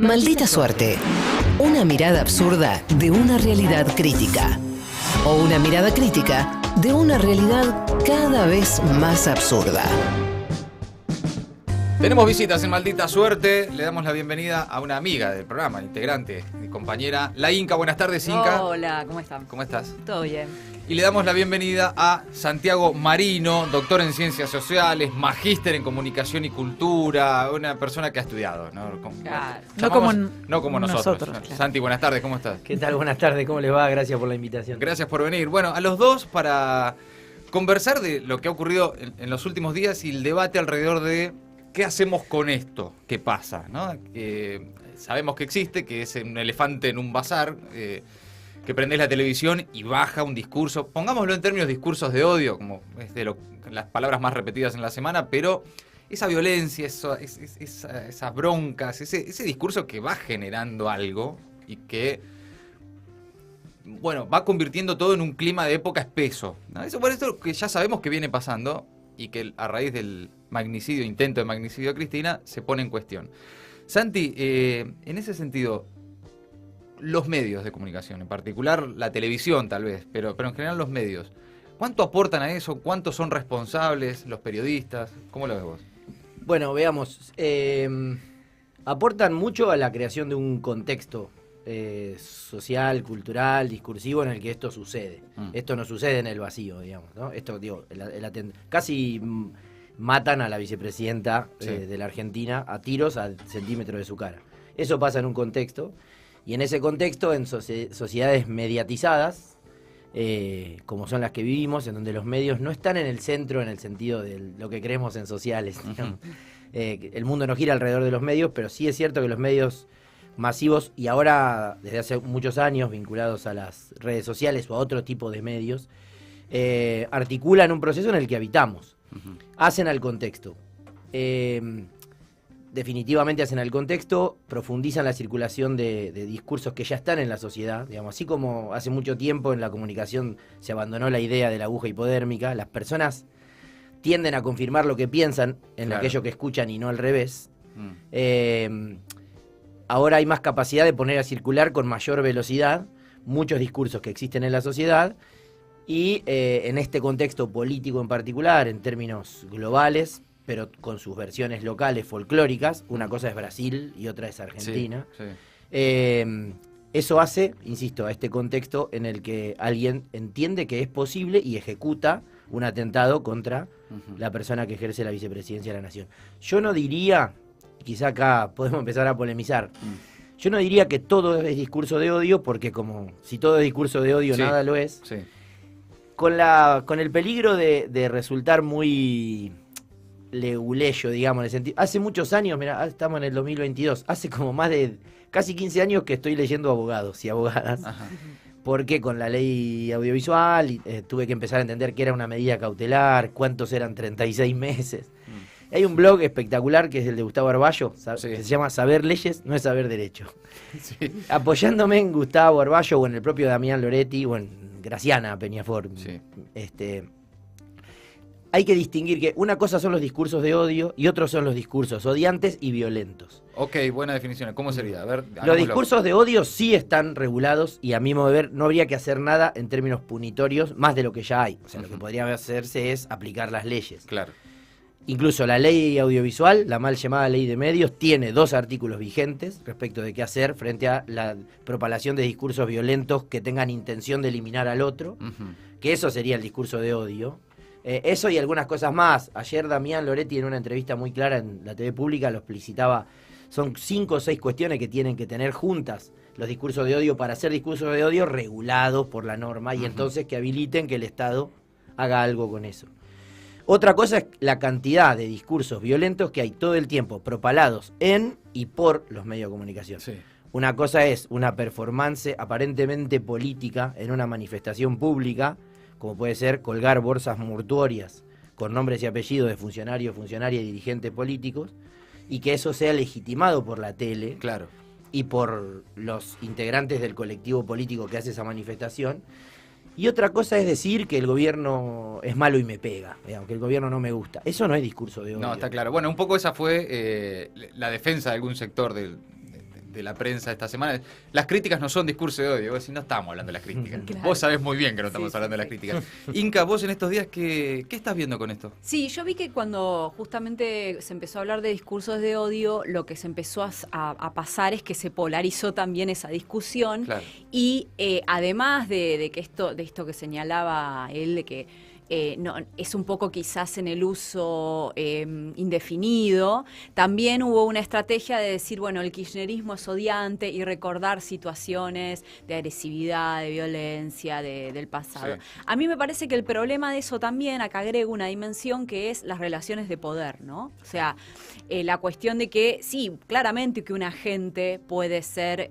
Maldita suerte. Una mirada absurda de una realidad crítica. O una mirada crítica de una realidad cada vez más absurda. Tenemos visitas en Maldita Suerte. Le damos la bienvenida a una amiga del programa, integrante, mi compañera, la Inca. Buenas tardes, Inca. Hola, ¿cómo están? ¿Cómo estás? Todo bien. Y le damos la bienvenida a Santiago Marino, doctor en Ciencias Sociales, magíster en Comunicación y Cultura, una persona que ha estudiado, ¿no? Claro. No como nosotros. Claro. Santi, buenas tardes, ¿cómo estás? ¿Qué tal? Buenas tardes, ¿cómo les va? Gracias por la invitación. Gracias por venir. Bueno, a los dos para conversar de lo que ha ocurrido en los últimos días y el debate alrededor de qué hacemos con esto, qué pasa, ¿no? Sabemos que existe, que es un elefante en un bazar, que prendés la televisión y baja un discurso, pongámoslo en términos de discursos de odio, como es de las palabras más repetidas en la semana, pero esa violencia, esas broncas, ese discurso que va generando algo y que, bueno, va convirtiendo todo en un clima de época espeso, ¿no? Eso por esto que ya sabemos que viene pasando y que a raíz del intento de magnicidio de Cristina, se pone en cuestión. Santi, en ese sentido, los medios de comunicación, en particular la televisión tal vez, pero en general los medios, ¿cuánto aportan a eso? ¿Cuántos son responsables los periodistas? ¿Cómo lo ves vos? Bueno, veamos. Aportan mucho a la creación de un contexto social, cultural, discursivo en el que esto sucede. Esto no sucede en el vacío, digamos, ¿no? Esto, digo, casi matan a la vicepresidenta de la Argentina a tiros al centímetro de su cara. Eso pasa en un contexto. Y en ese contexto, en sociedades mediatizadas, como son las que vivimos, en donde los medios no están en el centro en el sentido de lo que creemos en sociales. Uh-huh. El mundo no gira alrededor de los medios, pero sí es cierto que los medios masivos, y ahora desde hace muchos años vinculados a las redes sociales o a otro tipo de medios, articulan un proceso en el que habitamos. Uh-huh. Hacen al contexto. Definitivamente hacen al contexto, profundizan la circulación de discursos que ya están en la sociedad, digamos, así como hace mucho tiempo en la comunicación se abandonó la idea de la aguja hipodérmica, las personas tienden a confirmar lo que piensan en aquello que escuchan y no al revés. Ahora hay más capacidad de poner a circular con mayor velocidad muchos discursos que existen en la sociedad y en este contexto político en particular, en términos globales, pero con sus versiones locales, folclóricas. Una cosa es Brasil y otra es Argentina. Sí, sí. Eso hace, insisto, a este contexto en el que alguien entiende que es posible y ejecuta un atentado contra la persona que ejerce la vicepresidencia de la Nación. Yo no diría, quizá acá podemos empezar a polemizar, yo no diría que todo es discurso de odio, porque como si todo es discurso de odio, nada lo es. Sí. Con el peligro de resultar muy leguleyo, digamos, en el sentido. Hace muchos años, mira, estamos en el 2022, hace como más de casi 15 años que estoy leyendo abogados y abogadas. Ajá. Porque con la ley audiovisual tuve que empezar a entender que era una medida cautelar, cuántos eran 36 meses. Hay un blog espectacular que es el de Gustavo Arballo, que se llama Saber Leyes, no es saber derecho. Sí. Apoyándome en Gustavo Arballo o en el propio Damián Loretti o en Graciana Peñafort. Sí. Hay que distinguir que una cosa son los discursos de odio y otros son los discursos odiantes y violentos. Ok, buena definición. ¿Cómo sería? A ver, los discursos de odio sí están regulados y a mi modo de ver no habría que hacer nada en términos punitorios más de lo que ya hay. O sea, lo que podría hacerse es aplicar las leyes. Claro. Incluso la ley audiovisual, la mal llamada ley de medios, tiene 2 artículos vigentes respecto de qué hacer frente a la propalación de discursos violentos que tengan intención de eliminar al otro, que eso sería el discurso de odio. Eso y algunas cosas más. Ayer Damián Loretti en una entrevista muy clara en la TV pública lo explicitaba. Son 5 o 6 cuestiones que tienen que tener juntas los discursos de odio para ser discursos de odio regulados por la norma y entonces que habiliten que el Estado haga algo con eso. Otra cosa es la cantidad de discursos violentos que hay todo el tiempo propalados en y por los medios de comunicación. Sí. Una cosa es una performance aparentemente política en una manifestación pública, como puede ser colgar bolsas mortuorias con nombres y apellidos de funcionarios, funcionarias y dirigentes políticos, y que eso sea legitimado por la tele y por los integrantes del colectivo político que hace esa manifestación. Y otra cosa es decir que el gobierno es malo y me pega, digamos, que el gobierno no me gusta. Eso no es discurso de odio. No, está claro. Bueno, un poco esa fue la defensa de algún sector de la prensa esta semana. Las críticas no son discurso de odio, si no estamos hablando de las críticas. Claro. Vos sabés muy bien que no estamos hablando de las críticas. Inca, vos en estos días, ¿qué estás viendo con esto? Sí, yo vi que cuando justamente se empezó a hablar de discursos de odio, lo que se empezó a pasar es que se polarizó también esa discusión. Claro. Y además de esto que señalaba él, de que no, es un poco quizás en el uso indefinido, también hubo una estrategia de decir, bueno, el kirchnerismo es odiante y recordar situaciones de agresividad, de violencia del pasado. Sí. A mí me parece que el problema de eso también, acá agrego una dimensión que es las relaciones de poder, ¿no? O sea, la cuestión de que sí, claramente que un agente puede ser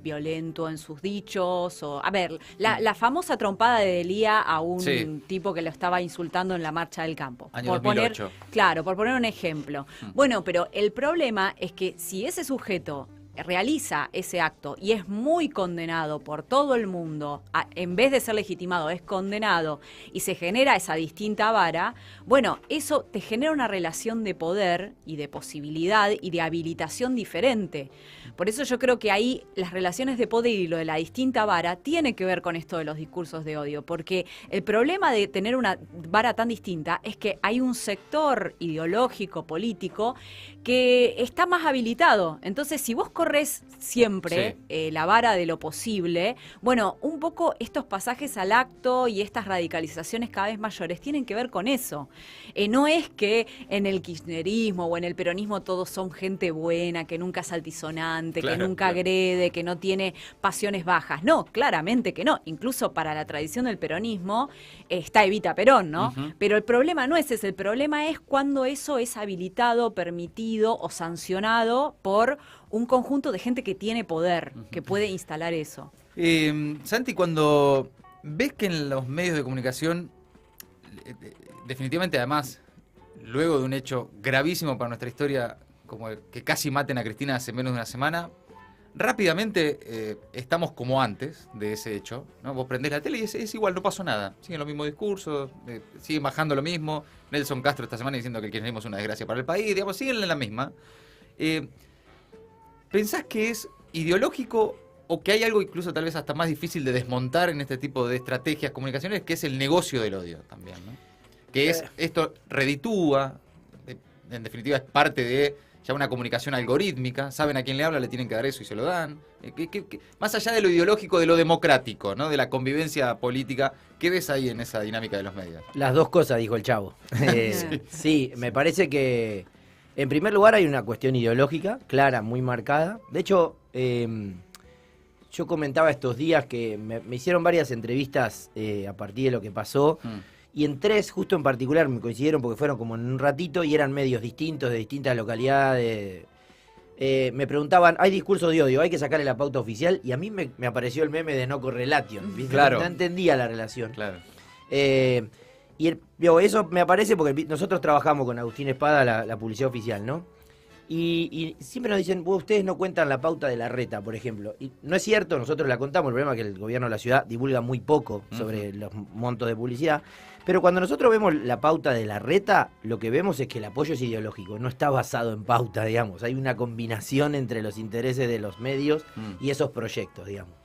violento en sus dichos, o a ver, la famosa trompada de Delía a un tipo que lo estaba insultando en la marcha del campo. Año 2008. Claro, por poner un ejemplo. Bueno, pero el problema es que si ese sujeto realiza ese acto y es muy condenado por todo el mundo, en vez de ser legitimado, es condenado y se genera esa distinta vara, bueno, eso te genera una relación de poder y de posibilidad y de habilitación diferente. Por eso yo creo que ahí las relaciones de poder y lo de la distinta vara tiene que ver con esto de los discursos de odio, porque el problema de tener una vara tan distinta es que hay un sector ideológico, político, que está más habilitado. Entonces, si vos corres siempre la vara de lo posible, bueno, un poco estos pasajes al acto y estas radicalizaciones cada vez mayores tienen que ver con eso. No es que en el kirchnerismo o en el peronismo todos son gente buena, que nunca es altisonante, que nunca agrede, que no tiene pasiones bajas. No, claramente que no. Incluso para la tradición del peronismo está Evita Perón, ¿no? Pero el problema no es ese, el problema es cuando eso es habilitado, permitido o sancionado por un conjunto de gente que tiene poder, que puede instalar eso. Santi, cuando ves que en los medios de comunicación, definitivamente además, luego de un hecho gravísimo para nuestra historia, como el que casi maten a Cristina hace menos de una semana, rápidamente estamos como antes de ese hecho, ¿no? Vos prendés la tele y es igual, no pasó nada. Siguen los mismos discursos, siguen bajando lo mismo. Nelson Castro esta semana diciendo que el kirchnerismo es una desgracia para el país, digamos, siguen en la misma. ¿Pensás que es ideológico o que hay algo incluso tal vez hasta más difícil de desmontar en este tipo de estrategias comunicacionales, que es el negocio del odio también, ¿no? Que es, esto reditúa, en definitiva es parte de ya una comunicación algorítmica, saben a quién le habla, le tienen que dar eso y se lo dan. Más allá de lo ideológico, de lo democrático, ¿no? De la convivencia política, ¿qué ves ahí en esa dinámica de los medios? Las dos cosas, dijo el Chavo. Sí, me parece que en primer lugar hay una cuestión ideológica, clara, muy marcada. De hecho, yo comentaba estos días que me hicieron varias entrevistas a partir de lo que pasó. Y en tres, justo en particular, me coincidieron porque fueron como en un ratito y eran medios distintos, de distintas localidades. Me preguntaban, ¿hay discurso de odio? ¿Hay que sacarle la pauta oficial? Y a mí me apareció el meme de no correlation. ¿Viste? Claro. No entendía la relación. Claro. Eso me aparece porque nosotros trabajamos con Agustín Espada, la publicidad oficial, ¿no? Y siempre nos dicen, ustedes no cuentan la pauta de la reta, por ejemplo. Y no es cierto, nosotros la contamos, el problema es que el gobierno de la ciudad divulga muy poco sobre los montos de publicidad. Pero cuando nosotros vemos la pauta de la reta, lo que vemos es que el apoyo es ideológico, no está basado en pauta, digamos. Hay una combinación entre los intereses de los medios y esos proyectos, digamos.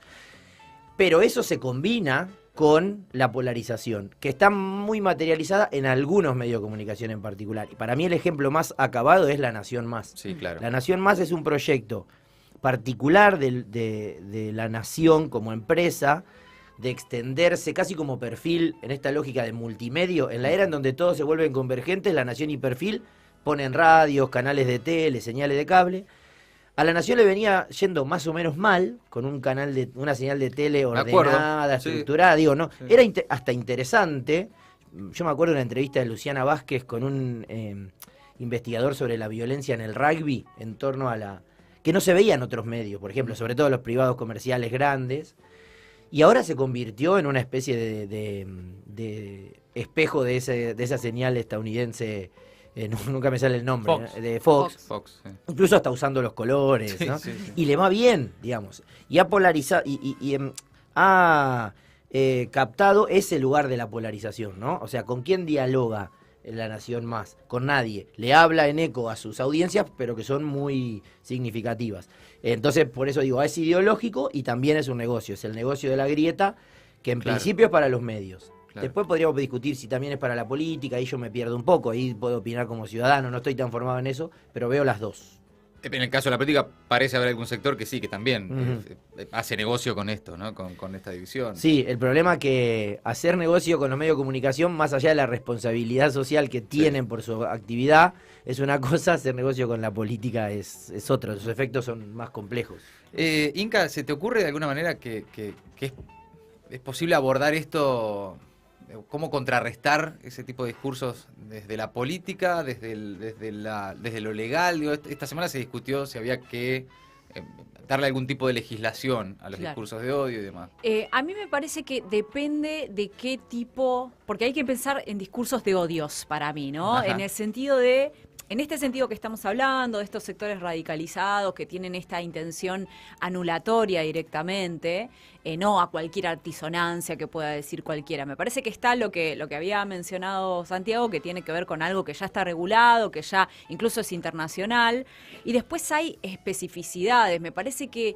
Pero eso se combina con la polarización, que está muy materializada en algunos medios de comunicación en particular. Y para mí el ejemplo más acabado es La Nación Más. Sí, claro. La Nación Más es un proyecto particular de La Nación como empresa, de extenderse casi como Perfil en esta lógica de multimedio. En la era en donde todos se vuelven convergentes, La Nación y Perfil ponen radios, canales de tele, señales de cable. A La Nación le venía yendo más o menos mal, con un canal una señal de tele ordenada, estructurada, digo, no, sí. Era hasta interesante. Yo me acuerdo de una entrevista de Luciana Vázquez con un investigador sobre la violencia en el rugby, en torno a que no se veía en otros medios, por ejemplo, sobre todo los privados comerciales grandes, y ahora se convirtió en una especie de espejo de esa señal estadounidense. Nunca me sale el nombre, Fox. De Fox. Sí. Incluso hasta usando los colores, sí, ¿no? Sí. Y le va bien, digamos. Y ha polarizado ha captado ese lugar de la polarización, ¿no? O sea, ¿con quién dialoga La Nación Más, con nadie. Le habla en eco a sus audiencias, pero que son muy significativas. Entonces, por eso digo, es ideológico y también es un negocio. Es el negocio de la grieta, que en principio es para los medios. Claro. Después podríamos discutir si también es para la política, ahí yo me pierdo un poco, ahí puedo opinar como ciudadano, no estoy tan formado en eso, pero veo las dos. En el caso de la política parece haber algún sector que sí, que también hace negocio con esto, ¿no? Con esta división. Sí, el problema es que hacer negocio con los medios de comunicación, más allá de la responsabilidad social que tienen por su actividad, es una cosa, hacer negocio con la política es otro, sus efectos son más complejos. Inca, ¿se te ocurre de alguna manera que es posible abordar esto? ¿Cómo contrarrestar ese tipo de discursos desde la política, desde lo legal? Digo, esta semana se discutió si había que darle algún tipo de legislación a los discursos de odio y demás. A mí me parece que depende de qué tipo, porque hay que pensar en discursos de odios para mí, ¿no? Ajá. En este sentido que estamos hablando, de estos sectores radicalizados que tienen esta intención anulatoria directamente, no a cualquier altisonancia que pueda decir cualquiera. Me parece que está lo que había mencionado Santiago, que tiene que ver con algo que ya está regulado, que ya incluso es internacional. Y después hay especificidades. Me parece que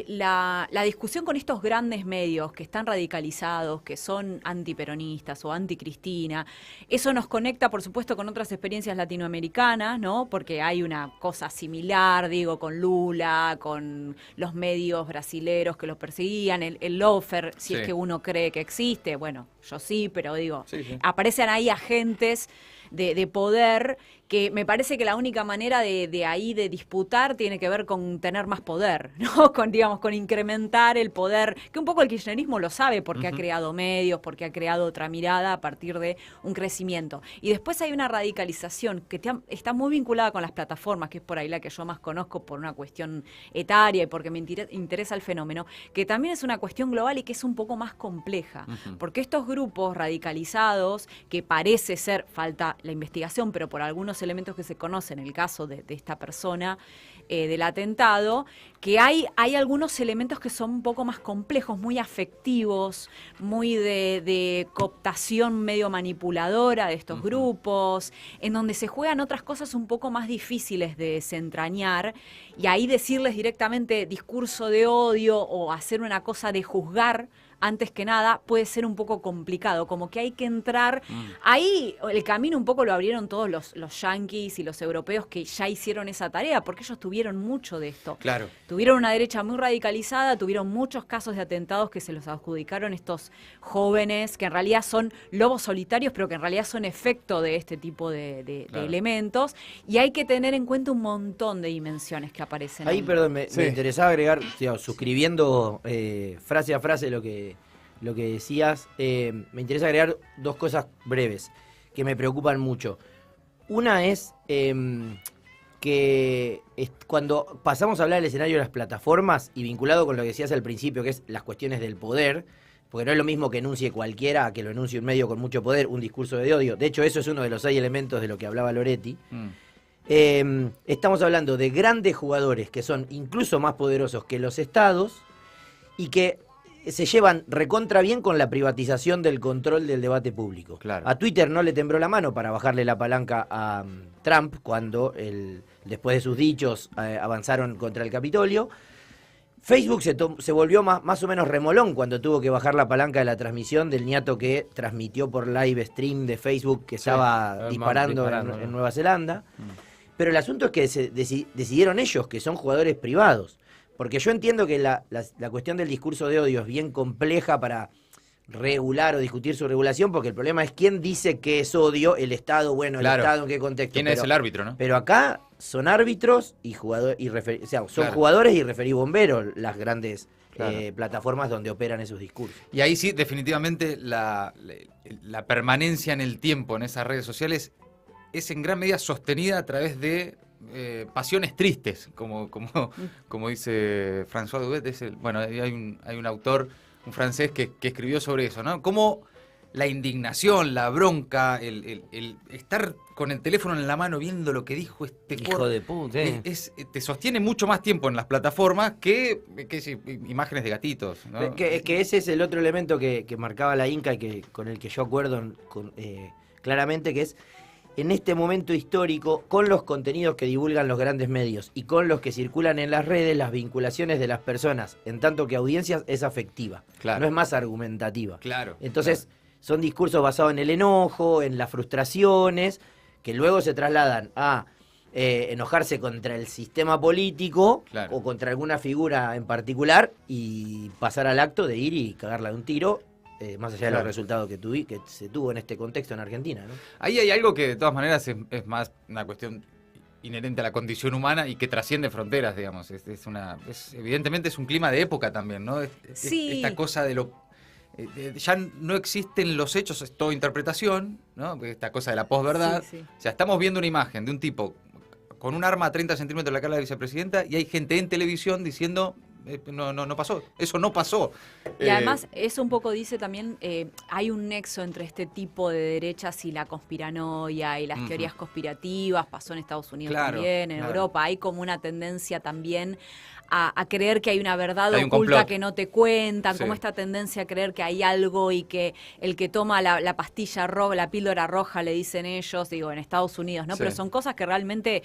la discusión con estos grandes medios que están radicalizados, que son antiperonistas o anticristina, eso nos conecta, por supuesto, con otras experiencias latinoamericanas, ¿no? Porque hay una cosa similar, digo, con Lula, con los medios brasileros que los perseguían, el lawfare, si es que uno cree que existe, bueno, yo sí, pero digo, aparecen ahí agentes de poder, que me parece que la única manera de ahí de disputar tiene que ver con tener más poder, ¿no? Con incrementar el poder, que un poco el kirchnerismo lo sabe porque ha creado medios, porque ha creado otra mirada a partir de un crecimiento. Y después hay una radicalización que está muy vinculada con las plataformas, que es por ahí la que yo más conozco por una cuestión etaria y porque me interesa el fenómeno, que también es una cuestión global y que es un poco más compleja, porque estos grupos radicalizados, que parece ser, falta la investigación, pero por algunos elementos que se conocen, el caso de esta persona, del atentado, que hay algunos elementos que son un poco más complejos, muy afectivos, muy de cooptación medio manipuladora de estos grupos, en donde se juegan otras cosas un poco más difíciles de desentrañar, y ahí decirles directamente discurso de odio o hacer una cosa de juzgar antes que nada, puede ser un poco complicado, como que hay que entrar. Ahí el camino un poco lo abrieron todos los yanquis y los europeos que ya hicieron esa tarea, porque ellos tuvieron mucho de esto. Claro. Tuvieron una derecha muy radicalizada, tuvieron muchos casos de atentados que se los adjudicaron estos jóvenes, que en realidad son lobos solitarios, pero que en realidad son efecto de este tipo de elementos, y hay que tener en cuenta un montón de dimensiones que aparecen. Ahí, perdón, me interesaba agregar, suscribiendo frase a frase lo que decías, me interesa agregar dos cosas breves que me preocupan mucho. Una es que cuando pasamos a hablar del escenario de las plataformas y vinculado con lo que decías al principio, que es las cuestiones del poder, porque no es lo mismo que enuncie cualquiera a que lo enuncie un medio con mucho poder, un discurso de odio. De hecho, eso es uno de los 6 elementos de lo que hablaba Loretti. Estamos hablando de grandes jugadores que son incluso más poderosos que los estados y que se llevan recontra bien con la privatización del control del debate público. Claro. A Twitter no le tembló la mano para bajarle la palanca a Trump cuando después de sus dichos avanzaron contra el Capitolio. Facebook se volvió más o menos remolón cuando tuvo que bajar la palanca de la transmisión del niato que transmitió por live stream de Facebook que estaba disparando en Nueva Zelanda. Pero el asunto es que decidieron ellos, que son jugadores privados. Porque yo entiendo que la cuestión del discurso de odio es bien compleja para regular o discutir su regulación, porque el problema es quién dice que es odio, el Estado, bueno, el Estado en qué contexto. ¿Quién es el árbitro, no? Pero acá son árbitros y jugadores, o sea, son jugadores y referí-bomberos las grandes plataformas donde operan esos discursos. Y ahí sí, definitivamente, la permanencia en el tiempo en esas redes sociales es en gran medida sostenida a través de pasiones tristes, como dice François Duvet. Bueno, hay un autor, un francés que escribió sobre eso, ¿no? Cómo la indignación, la bronca, el estar con el teléfono en la mano viendo lo que dijo este hijo de puta, te sostiene mucho más tiempo en las plataformas que imágenes de gatitos, ¿no? Que ese es el otro elemento que marcaba la Inca y con el que yo acuerdo claramente, que es en este momento histórico, con los contenidos que divulgan los grandes medios y con los que circulan en las redes, las vinculaciones de las personas, en tanto que audiencias, es afectiva, Claro. no es más argumentativa. Claro. Entonces, son discursos basados en el enojo, en las frustraciones, que luego se trasladan a enojarse contra el sistema político Claro. o contra alguna figura en particular y pasar al acto de ir y cagarla de un tiro, más allá de Claro. los resultados que se tuvo en este contexto en Argentina, ¿no? Ahí hay algo que de todas maneras es más una cuestión inherente a la condición humana y que trasciende fronteras, digamos. Evidentemente es un clima de época también, ¿no? Sí. Esta cosa de lo... ya no existen los hechos, es todo interpretación, ¿no? Esta cosa de la posverdad. Sí, sí. O sea, estamos viendo una imagen de un tipo con un arma a 30 centímetros de la cara de la vicepresidenta y hay gente en televisión diciendo... no pasó, eso no pasó. Y además, eso un poco dice también, hay un nexo entre este tipo de derechas y la conspiranoia y las Ujú. teorías conspirativas, pasó en Estados Unidos Claro, también, en claro. Europa, hay como una tendencia también a creer que hay una verdad Hay un oculta complot. que no te cuentan, Sí. como esta tendencia a creer que hay algo y que el que toma la pastilla roja, la píldora roja, le dicen ellos, digo, en Estados Unidos, ¿no? Sí. Pero son cosas que realmente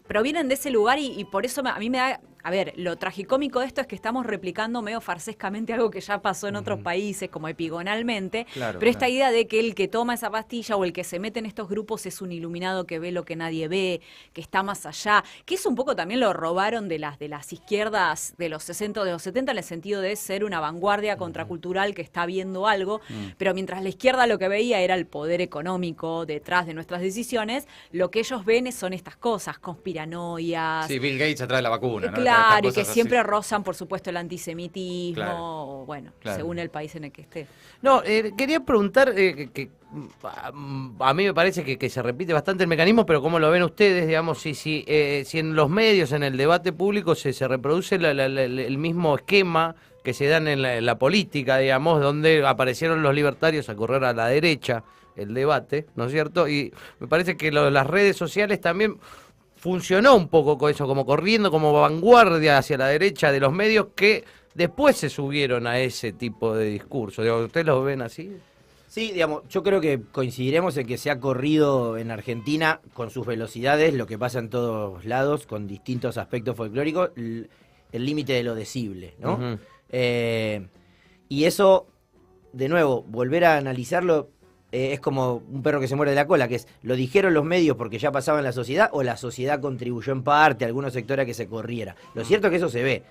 provienen de ese lugar y por eso a mí me da... A ver, lo tragicómico de esto es que estamos replicando medio farsescamente algo que ya pasó en otros países, como epigonalmente, Claro, pero esta claro. idea de que el que toma esa pastilla o el que se mete en estos grupos es un iluminado que ve lo que nadie ve, que está más allá, que eso un poco también lo robaron de las izquierdas de los 60 o de los 70 en el sentido de ser una vanguardia contracultural que está viendo algo, pero mientras la izquierda lo que veía era el poder económico detrás de nuestras decisiones, lo que ellos ven son estas cosas, conspiranoias. Sí, Bill Gates atrás de la vacuna, ¿no? Claro, y Estas que cosas siempre así. rozan, por supuesto, el antisemitismo, Claro, o, bueno, claro. según el país en el que esté. No, quería preguntar, a mí me parece que se repite bastante el mecanismo, pero ¿cómo lo ven ustedes? Digamos, si en los medios, en el debate público, se reproduce el mismo esquema que se dan en la política, digamos, donde aparecieron los libertarios a correr a la derecha el debate, ¿no es cierto? Y me parece que las redes sociales también funcionó un poco con eso, como corriendo como vanguardia hacia la derecha de los medios que después se subieron a ese tipo de discurso. Digo, ¿ustedes lo ven así? Sí, digamos, yo creo que coincidiremos en que se ha corrido en Argentina con sus velocidades, lo que pasa en todos lados, con distintos aspectos folclóricos, el límite de lo decible, ¿no? Ujú. Y eso, de nuevo, volver a analizarlo es como un perro que se muerde la cola, que es, ¿lo dijeron los medios porque ya pasaba en la sociedad o la sociedad contribuyó en parte, algunos sectores a que se corriera? Lo cierto es que eso se ve.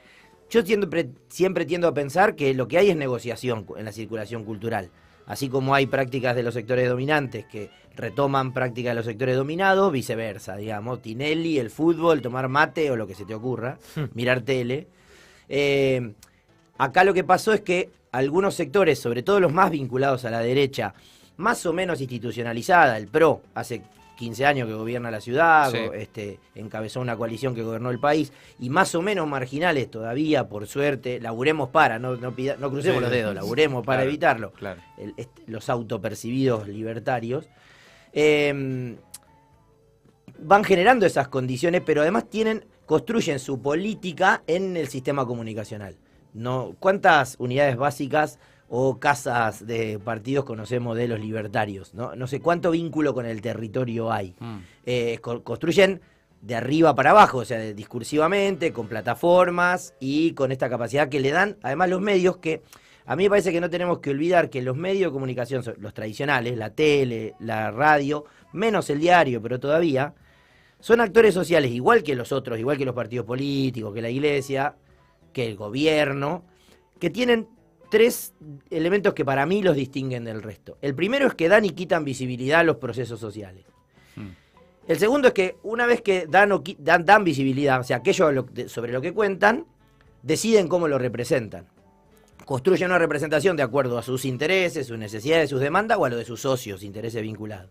Yo siempre tiendo a pensar que lo que hay es negociación en la circulación cultural. Así como hay prácticas de los sectores dominantes que retoman prácticas de los sectores dominados, viceversa, digamos. Tinelli, el fútbol, tomar mate o lo que se te ocurra, mirar tele. Acá lo que pasó es que algunos sectores, sobre todo los más vinculados a la derecha, más o menos institucionalizada, el PRO, hace 15 años que gobierna la ciudad, Sí. Encabezó una coalición que gobernó el país, y más o menos marginales todavía, por suerte, laburemos para, no crucemos Sí, los sí. dedos, laburemos para Claro, evitarlo, claro. los autopercibidos libertarios, van generando esas condiciones, pero además construyen su política en el sistema comunicacional. ¿Cuántas unidades básicas o casas de partidos conocemos de los libertarios? No sé cuánto vínculo con el territorio hay. Construyen de arriba para abajo, o sea, discursivamente, con plataformas y con esta capacidad que le dan, además, los medios, que a mí me parece que no tenemos que olvidar que los medios de comunicación, los tradicionales, la tele, la radio, menos el diario, pero todavía, son actores sociales igual que los otros, igual que los partidos políticos, que la iglesia, que el gobierno, que tienen tres elementos que para mí los distinguen del resto. El primero es que dan y quitan visibilidad a los procesos sociales. El segundo es que una vez que dan visibilidad, o sea, aquello sobre lo que cuentan, deciden cómo lo representan. Construyen una representación de acuerdo a sus intereses, sus necesidades, sus demandas o a lo de sus socios, intereses vinculados.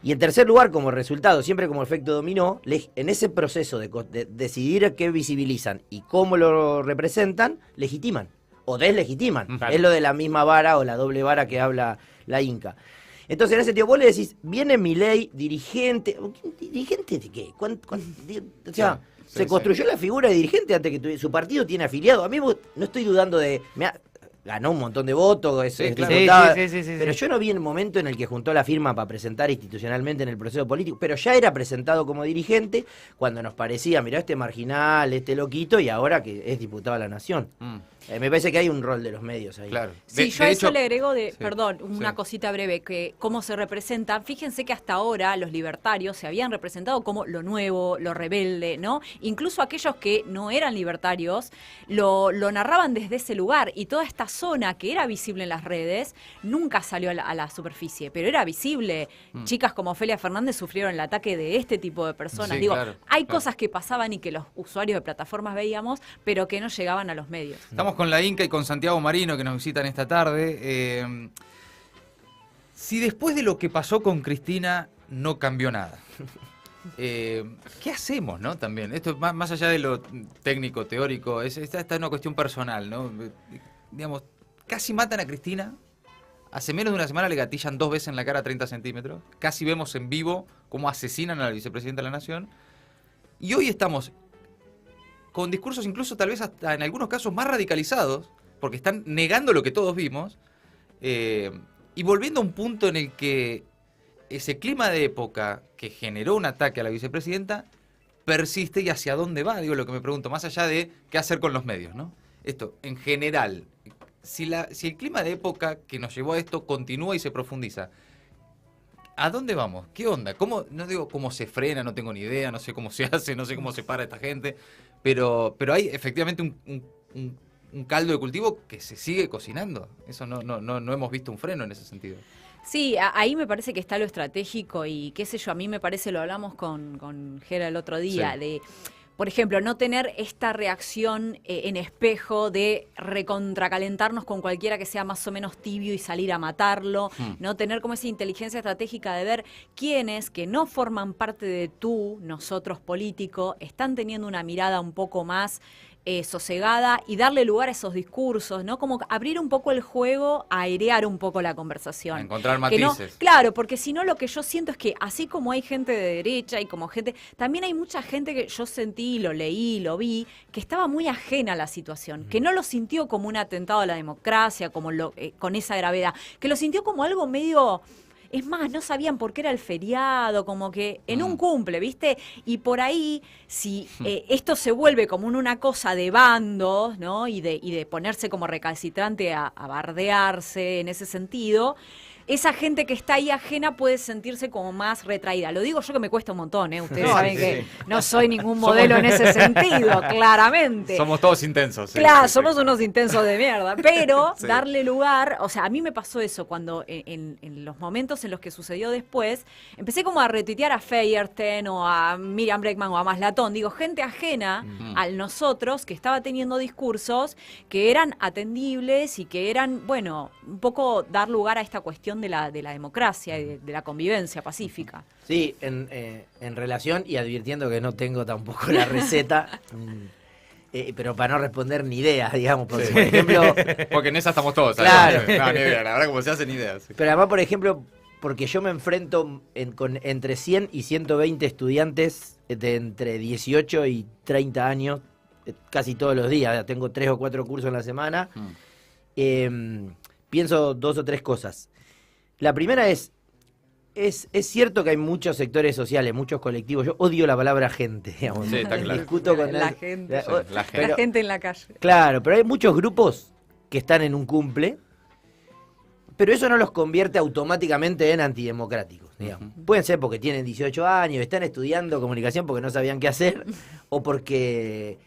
Y en tercer lugar, como resultado, siempre como efecto dominó, en ese proceso de decidir qué visibilizan y cómo lo representan, legitiman o deslegitiman. Claro. Es lo de la misma vara o la doble vara que habla la Inca. Entonces, en ese sentido, vos le decís, viene Milei, dirigente. ¿Dirigente de qué? O sea, se construyó la figura de dirigente antes que su partido tiene afiliado. A mí no estoy dudando de... ganó un montón de votos, es claro. diputada, Sí. pero yo no vi el momento en el que juntó la firma para presentar institucionalmente en el proceso político, pero ya era presentado como dirigente cuando nos parecía, mirá, este marginal, este loquito, y ahora que es diputado de la Nación. Me parece que hay un rol de los medios ahí. Claro. Sí, yo a eso le agrego sí, una sí. cosita breve, que cómo se representan. Fíjense que hasta ahora los libertarios se habían representado como lo nuevo, lo rebelde, ¿no? Incluso aquellos que no eran libertarios lo narraban desde ese lugar, y toda esta zona que era visible en las redes nunca salió a la superficie, pero era visible. Chicas como Ofelia Fernández sufrieron el ataque de este tipo de personas. Sí, Digo, claro, hay claro. cosas que pasaban y que los usuarios de plataformas veíamos, pero que no llegaban a los medios. Estamos con la Inca y con Santiago Marino, que nos visitan esta tarde. Si después de lo que pasó con Cristina no cambió nada, ¿qué hacemos, no? También, esto más allá de lo técnico, teórico, esta es una cuestión personal, ¿no? Digamos, casi matan a Cristina. Hace menos de una semana le gatillan 2 veces en la cara a 30 centímetros. Casi vemos en vivo cómo asesinan a la vicepresidenta de la Nación. Y hoy estamos con discursos incluso tal vez hasta en algunos casos más radicalizados, porque están negando lo que todos vimos, y volviendo a un punto en el que ese clima de época que generó un ataque a la vicepresidenta persiste, y hacia dónde va, digo, lo que me pregunto, más allá de qué hacer con los medios, ¿no? Esto, en general, si el clima de época que nos llevó a esto continúa y se profundiza, ¿a dónde vamos? ¿Qué onda? No digo cómo se frena, no tengo ni idea, no sé cómo se hace, no sé cómo se para esta gente, pero hay efectivamente un caldo de cultivo que se sigue cocinando. Eso no hemos visto un freno en ese sentido. Sí, ahí me parece que está lo estratégico, y qué sé yo, a mí me parece, lo hablamos con Gera el otro día, Sí. de, por ejemplo, no tener esta reacción en espejo de recontracalentarnos con cualquiera que sea más o menos tibio y salir a matarlo, no tener como esa inteligencia estratégica de ver quiénes que no forman parte de nosotros político, están teniendo una mirada un poco más sosegada, y darle lugar a esos discursos, ¿no? Como abrir un poco el juego, airear un poco la conversación. A encontrar Que no- matices. claro, porque si no, lo que yo siento es que así como hay gente de derecha y como gente, también hay mucha gente que yo sentí, lo leí, lo vi, que estaba muy ajena a la situación, que no lo sintió como un atentado a la democracia, como con esa gravedad, que lo sintió como algo medio... Es más, no sabían por qué era el feriado, como que en un cumple, ¿viste? Y por ahí, si esto se vuelve como una cosa de bandos, ¿no? Y de ponerse como recalcitrante a bardearse en ese sentido, esa gente que está ahí ajena puede sentirse como más retraída. Lo digo yo, que me cuesta un montón, ¿eh? Ustedes No, saben sí, que sí. no soy ningún modelo en ese sentido, claramente. Somos todos intensos. Sí, Claro, sí, somos sí. unos intensos de mierda, pero Sí. darle lugar, o sea, a mí me pasó eso cuando en los momentos en los que sucedió después, empecé como a retuitear a Feyerten o a Miriam Breckman o a Maslatón, digo, gente ajena a nosotros que estaba teniendo discursos que eran atendibles y que eran, bueno, un poco dar lugar a esta cuestión de la democracia y de la convivencia pacífica. Sí, en relación, y advirtiendo que no tengo tampoco la receta, pero para no responder ni ideas, digamos, porque, Sí. por ejemplo, Porque en esa estamos todos. Claro. ¿sabes? No, ni idea, la verdad, como se hacen ideas. Sí. pero además, por ejemplo, porque yo me enfrento con entre 100 y 120 estudiantes de entre 18 y 30 años, casi todos los días, tengo 3 o 4 cursos en la semana, pienso 2 o 3 cosas. La primera es cierto que hay muchos sectores sociales, muchos colectivos. Yo odio la palabra gente, digamos. Sí, está claro. Discuto con La él. gente. Sí, la gente. La Pero- gente en la calle. Claro, pero hay muchos grupos que están en un cumple, pero eso no los convierte automáticamente en antidemocráticos, digamos. Pueden ser porque tienen 18 años, están estudiando comunicación porque no sabían qué hacer, o porque,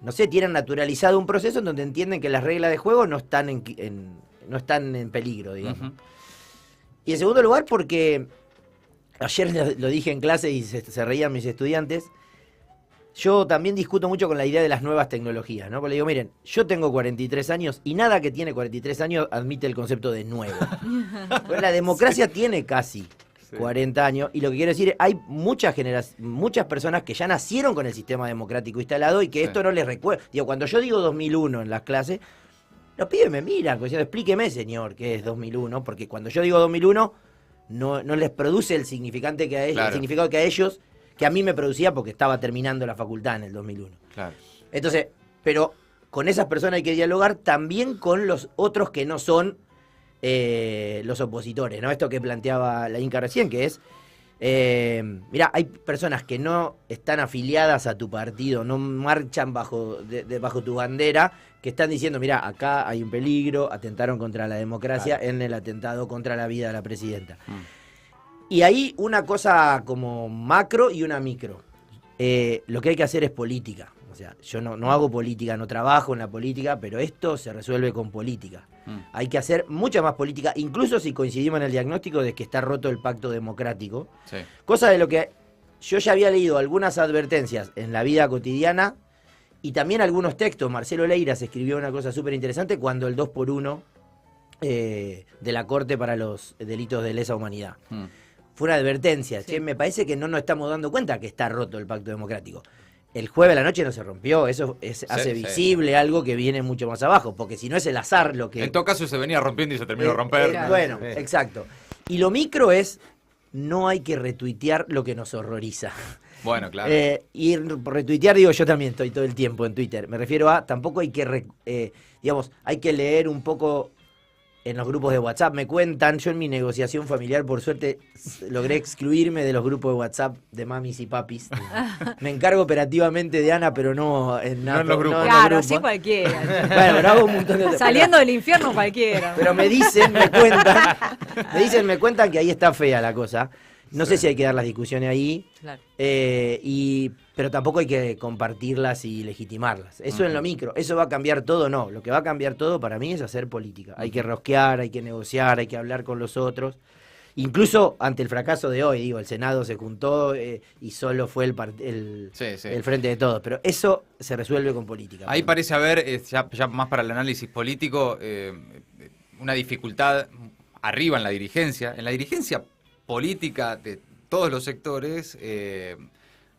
no sé, tienen naturalizado un proceso en donde entienden que las reglas de juego no están no están en peligro, digamos. Ujú. Y en segundo lugar, porque ayer lo dije en clase y se reían mis estudiantes, yo también discuto mucho con la idea de las nuevas tecnologías, ¿no? Porque le digo, miren, yo tengo 43 años y nada que tiene 43 años admite el concepto de nuevo. Pues la democracia tiene casi Sí. 40 años, y lo que quiero decir es, hay muchas personas que ya nacieron con el sistema democrático instalado y que Sí. esto no les recuerda. Digo, cuando yo digo 2001 en las clases, los pibes me miran, como diciendo, explíqueme, señor, qué es 2001, porque cuando yo digo 2001, no les produce el significado que a ellos, Claro. el significado que a mí me producía porque estaba terminando la facultad en el 2001. Claro. Entonces, pero con esas personas hay que dialogar también con los otros que no son los opositores, ¿no? Esto que planteaba la Inca recién, que es, mirá, hay personas que no están afiliadas a tu partido, no marchan bajo tu bandera, que están diciendo, mirá, acá hay un peligro, atentaron contra la democracia en el atentado contra la vida de la presidenta. Y ahí una cosa como macro y una micro. Lo que hay que hacer es política. O sea, yo no hago política, no trabajo en la política, pero esto se resuelve con política. Hay que hacer mucha más política, incluso si coincidimos en el diagnóstico de que está roto el pacto democrático. Sí. Cosa de lo que yo ya había leído algunas advertencias en la vida cotidiana y también algunos textos. Marcelo Leiras escribió una cosa súper interesante cuando el 2x1 de la Corte para los delitos de lesa humanidad. Fue una advertencia. Sí. Che, me parece que no nos estamos dando cuenta que está roto el pacto democrático. El jueves a la noche no se rompió, eso hace visible algo que viene mucho más abajo, porque si no es el azar lo que... En todo caso se venía rompiendo y se terminó de romper. Bueno, exacto. Y lo micro es, no hay que retuitear lo que nos horroriza. Bueno, claro. Y retuitear, digo, yo también estoy todo el tiempo en Twitter. Me refiero a, tampoco hay que, digamos, hay que leer un poco en los grupos de WhatsApp. Me cuentan, yo en mi negociación familiar, por suerte, logré excluirme de los grupos de WhatsApp de mamis y papis. Me encargo operativamente de Ana, pero no en los grupos. Claro, así cualquiera. Bueno, pero hago un montón de... Saliendo del infierno cualquiera. Pero me cuentan que ahí está fea la cosa. No sé si hay que dar las discusiones ahí, claro. Pero tampoco hay que compartirlas y legitimarlas. Eso en lo micro. ¿Eso va a cambiar todo? No. Lo que va a cambiar todo para mí es hacer política. Hay que rosquear, hay que negociar, hay que hablar con los otros. Incluso ante el fracaso de hoy, digo, el Senado se juntó y solo fue el frente de todos. Pero eso se resuelve con política. Ahí parece haber, ya más para el análisis político, una dificultad arriba en la dirigencia. En la dirigencia política de todos los sectores,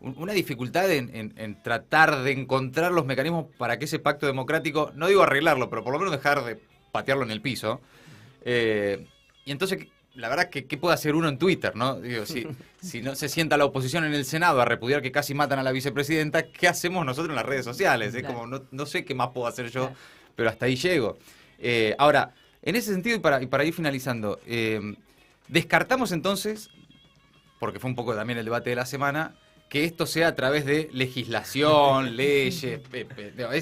una dificultad en tratar de encontrar los mecanismos para que ese pacto democrático, no digo arreglarlo, pero por lo menos dejar de patearlo en el piso. Y entonces, la verdad, ¿qué puede hacer uno en Twitter, ¿no? Digo, si no se sienta la oposición en el Senado a repudiar que casi matan a la vicepresidenta, ¿qué hacemos nosotros en las redes sociales? Es como, no sé qué más puedo hacer yo, pero hasta ahí llego. Ahora, en ese sentido, y para ir finalizando, descartamos entonces, porque fue un poco también el debate de la semana, que esto sea a través de legislación, leyes.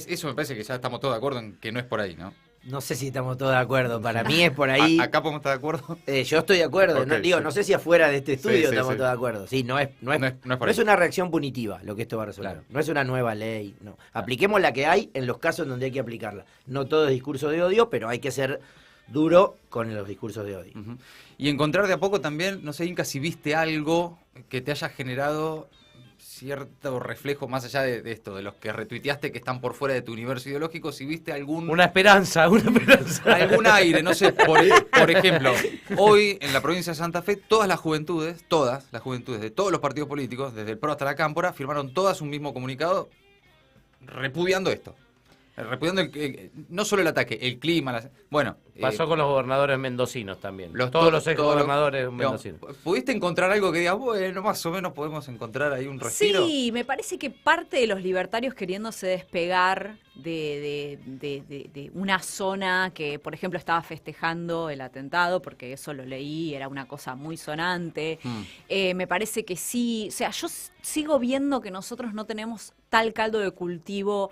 Eso me parece que ya estamos todos de acuerdo en que no es por ahí, ¿no? No sé si estamos todos de acuerdo. Para mí es por ahí. ¿Acá podemos estar de acuerdo? Yo estoy de acuerdo. Okay, no sé si afuera de este estudio estamos todos de acuerdo. Sí, no es una reacción punitiva lo que esto va a resolver. Claro. No es una nueva ley. No. Apliquemos la que hay en los casos donde hay que aplicarla. No todo es discurso de odio, pero hay que ser duro con los discursos de odio. Y encontrar de a poco también, no sé, Inca, si viste algo que te haya generado cierto reflejo más allá de esto, de los que retuiteaste que están por fuera de tu universo ideológico, si viste una esperanza. Algún aire, no sé, por ejemplo, hoy en la provincia de Santa Fe, todas las juventudes de todos los partidos políticos, desde el PRO hasta la Cámpora, firmaron todas un mismo comunicado repudiando esto. Repudiando no solo el ataque, el clima. Bueno. Pasó con los gobernadores mendocinos también. Todos los exgobernadores mendocinos. ¿Pudiste encontrar algo que digas, bueno, más o menos podemos encontrar ahí un respiro? Sí, me parece que parte de los libertarios queriéndose despegar de una zona que, por ejemplo, estaba festejando el atentado, porque eso lo leí, era una cosa muy sonante. Me parece que sí, o sea, yo sigo viendo que nosotros no tenemos tal caldo de cultivo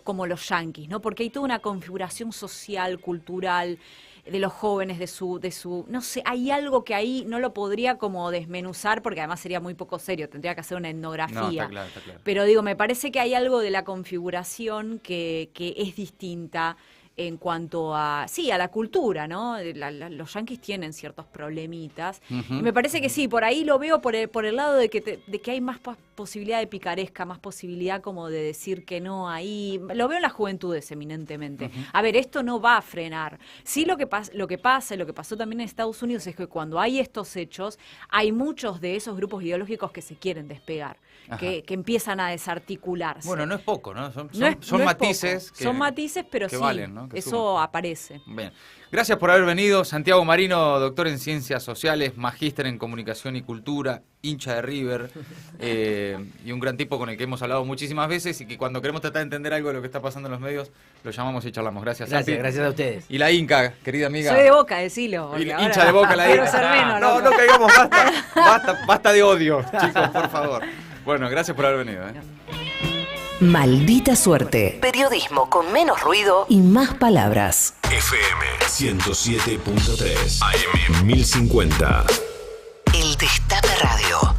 como los yanquis, ¿no? Porque hay toda una configuración social, cultural, de los jóvenes, de su, no sé, hay algo que ahí no lo podría como desmenuzar, porque además sería muy poco serio, tendría que hacer una etnografía. No, está claro. Pero digo, me parece que hay algo de la configuración que es distinta en cuanto a la cultura, ¿no? Los yanquis tienen ciertos problemitas. Y me parece que sí, por ahí lo veo por el lado de que hay más posibilidad de picaresca, más posibilidad como de decir que no ahí. Lo veo en las juventudes eminentemente. A ver, esto no va a frenar. Sí, lo que pasa y lo que pasó también en Estados Unidos es que cuando hay estos hechos, hay muchos de esos grupos ideológicos que se quieren despegar, que empiezan a desarticularse. Bueno, no es poco, ¿no? Son matices. Son matices, pero que sí. Valen, ¿no? ¿no? Que Eso suma. aparece. Bien. Gracias por haber venido. Santiago Marino, doctor en Ciencias Sociales, magíster en Comunicación y Cultura, hincha de River, y un gran tipo con el que hemos hablado muchísimas veces y que cuando queremos tratar de entender algo de lo que está pasando en los medios, lo llamamos y charlamos. Gracias, Santi. Gracias a ustedes. Y la Inca, querida amiga. Soy de Boca, decilo. porque Y ahora hincha de Boca, la quiero Inca. ser menos, No, loco. no caigamos, basta de odio, chicos, por favor. Bueno, gracias por haber venido. Maldita suerte. Periodismo con menos ruido y más palabras. FM 107.3 AM 1050. El Destape Radio.